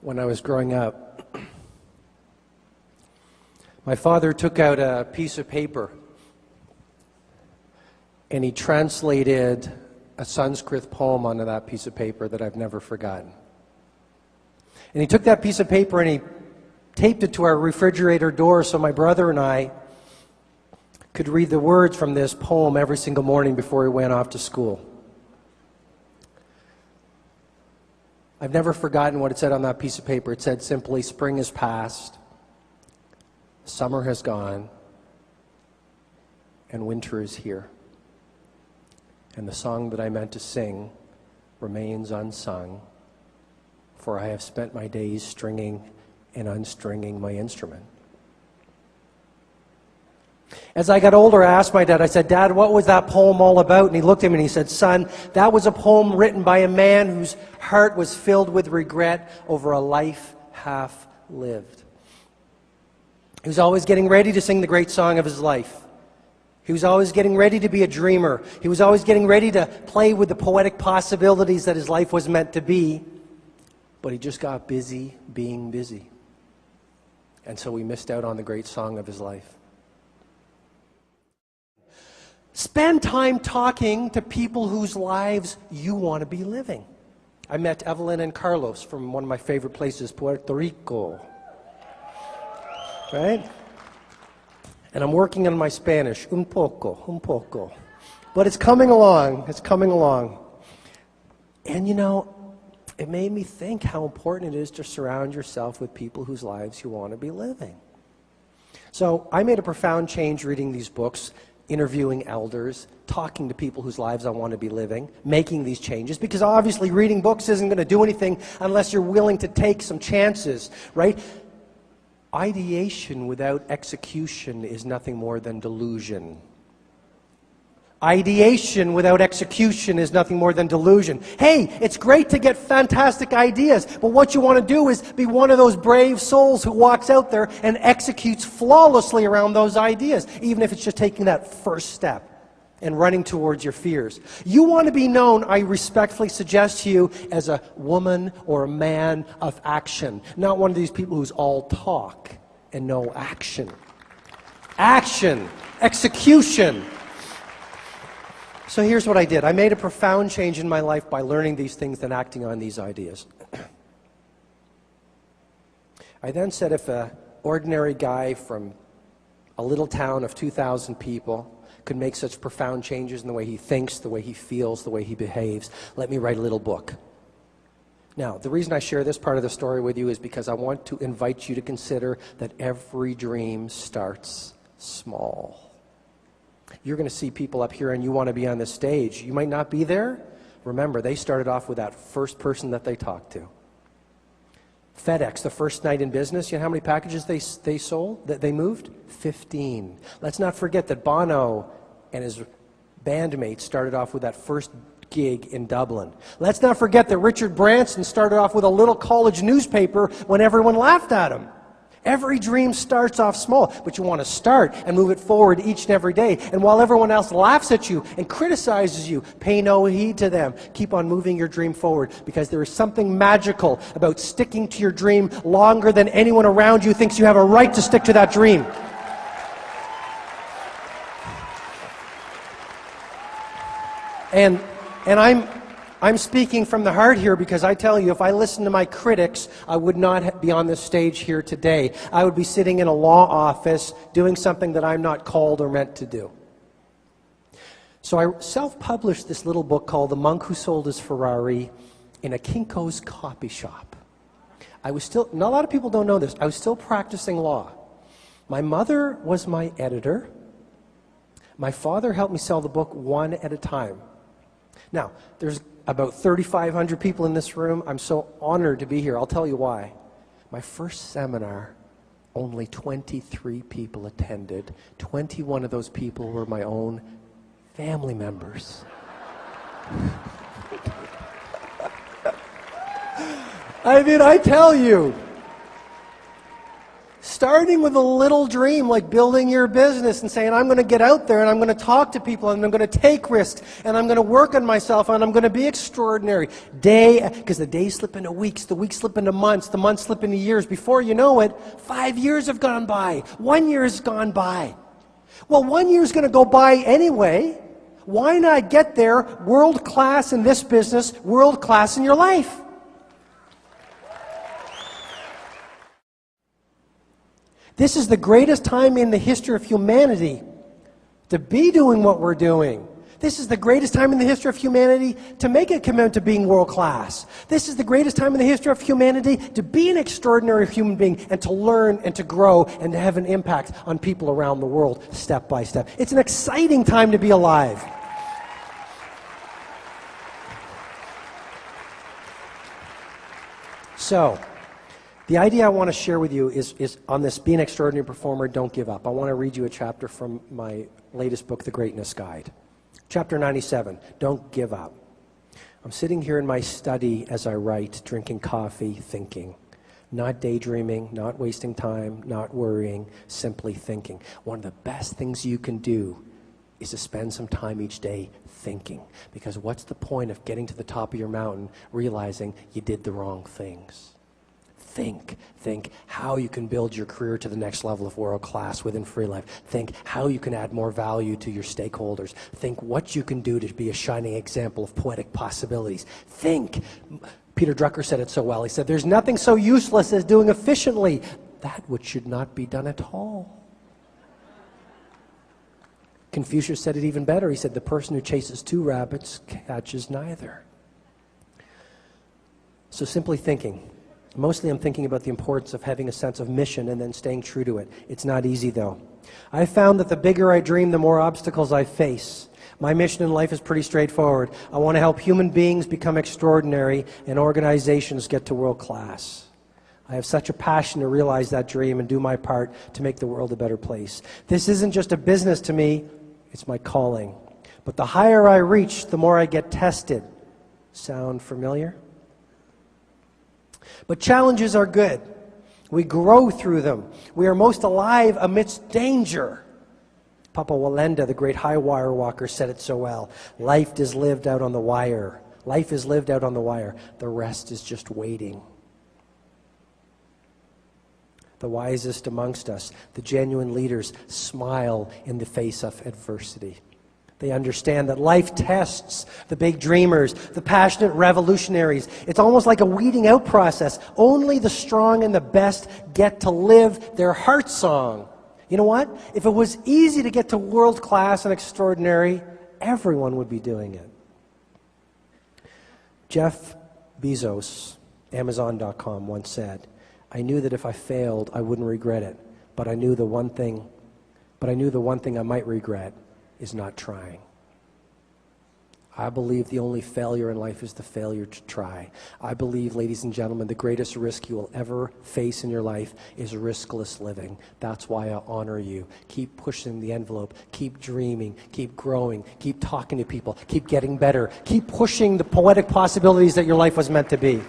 when I was growing up, my father took out a piece of paper and he translated a Sanskrit poem onto that piece of paper that I've never forgotten. And he took that piece of paper and he taped it to our refrigerator door so my brother and I could read the words from this poem every single morning before we went off to school. I've never forgotten what it said on that piece of paper. It said simply, "Spring is past, summer has gone, and winter is here. And the song that I meant to sing remains unsung, for I have spent my days stringing and unstringing my instrument." As I got older, I asked my dad, I said, "Dad, what was that poem all about?" And he looked at me and he said, "Son, that was a poem written by a man whose heart was filled with regret over a life half lived." He was always getting ready to sing the great song of his life. He was always getting ready to be a dreamer. He was always getting ready to play with the poetic possibilities that his life was meant to be. But he just got busy being busy. And so he missed out on the great song of his life. Spend time talking to people whose lives you want to be living. I met Evelyn and Carlos from one of my favorite places, Puerto Rico. Right? And I'm working on my Spanish, un poco. But it's coming along, And you know, it made me think how important it is to surround yourself with people whose lives you want to be living. So I made a profound change reading these books, interviewing elders, talking to people whose lives I want to be living, making these changes, because obviously reading books isn't going to do anything unless you're willing to take some chances, right? Ideation without execution is nothing more than delusion. Ideation without execution is nothing more than delusion. Hey, it's great to get fantastic ideas, but what you want to do is be one of those brave souls who walks out there and executes flawlessly around those ideas, even if it's just taking that first step and running towards your fears. You want to be known, I respectfully suggest to you, as a woman or a man of action, not one of these people who's all talk and no action. Action, execution. So here's what I did. I made a profound change in my life by learning these things and acting on these ideas. I then said, if an ordinary guy from a little town of 2,000 people could make such profound changes in the way he thinks, the way he feels, the way he behaves, let me write a little book. Now, the reason I share this part of the story with you is because I want to invite you to consider that every dream starts small. You're going to see people up here and you want to be on this stage. You might not be there. Remember, they started off with that first person that they talked to. FedEx, the first night in business, you know how many packages they sold, that they moved? 15. Let's not forget that Bono and his bandmates started off with that first gig in Dublin. Let's not forget that Richard Branson started off with a little college newspaper when everyone laughed at him. Every dream starts off small, but you want to start and move it forward each and every day. And while everyone else laughs at you and criticizes you, pay no heed to them. Keep on moving your dream forward, because there is something magical about sticking to your dream longer than anyone around you thinks you have a right to stick to that dream. And I'm speaking from the heart here, because I tell you, if I listened to my critics, I would not be on this stage here today. I would be sitting in a law office doing something that I'm not called or meant to do. So I self-published this little book called The Monk Who Sold His Ferrari in a Kinko's copy shop. I was still, not a lot of people don't know this, I was still practicing law. My mother was my editor. My father helped me sell the book one at a time. Now, there's about 3,500 people in this room. I'm so honored to be here. I'll tell you why. My first seminar, only 23 people attended. 21 of those people were my own family members. I mean, I tell you, starting with a little dream, like building your business and saying, I'm going to get out there and I'm going to talk to people and I'm going to take risks and I'm going to work on myself and I'm going to be extraordinary. Because the days slip into weeks, the weeks slip into months, the months slip into years. Before you know it, 5 years have gone by. 1 year has gone by. Well, 1 year is going to go by anyway. Why not get there world class in this business, world class in your life? This is the greatest time in the history of humanity to be doing what we're doing. This is the greatest time in the history of humanity to make a commitment to being world class. This is the greatest time in the history of humanity to be an extraordinary human being and to learn and to grow and to have an impact on people around the world step by step. It's an exciting time to be alive. So, the idea I want to share with you is on this being an extraordinary performer, don't give up. I want to read you a chapter from my latest book, The Greatness Guide. Chapter 97, don't give up. I'm sitting here in my study as I write, drinking coffee, thinking. Not daydreaming, not wasting time, not worrying, simply thinking. One of the best things you can do is to spend some time each day thinking. Because what's the point of getting to the top of your mountain, realizing you did the wrong things? Think how you can build your career to the next level of world class within free life. Think how you can add more value to your stakeholders. Think what you can do to be a shining example of poetic possibilities. Think. Peter Drucker said it so well. He said, there's nothing so useless as doing efficiently that which should not be done at all. Confucius said it even better. He said, the person who chases two rabbits catches neither. So simply thinking. Mostly I'm thinking about the importance of having a sense of mission and then staying true to it. It's not easy though. I found that the bigger I dream, the more obstacles I face. My mission in life is pretty straightforward. I want to help human beings become extraordinary and organizations get to world class. I have such a passion to realize that dream and do my part to make the world a better place. This isn't just a business to me, it's my calling. But the higher I reach, the more I get tested. Sound familiar? But challenges are good. We grow through them. We are most alive amidst danger. Papa Walenda, the great high wire walker, said it so well. Life is lived out on the wire. Life is lived out on the wire. The rest is just waiting. The wisest amongst us, the genuine leaders, smile in the face of adversity. They understand that life tests the big dreamers, the passionate revolutionaries. It's almost like a weeding out process. Only the strong and the best get to live their heart song. You know what? If it was easy to get to world class and extraordinary, everyone would be doing it. Jeff Bezos, Amazon.com, once said, I knew that if I failed, I wouldn't regret it. But I knew the one thing I might regret is not trying. I believe the only failure in life is the failure to try. I believe, ladies and gentlemen, the greatest risk you will ever face in your life is riskless living. That's why I honor you. Keep pushing the envelope. Keep dreaming. Keep growing. Keep talking to people. Keep getting better. Keep pushing the poetic possibilities that your life was meant to be.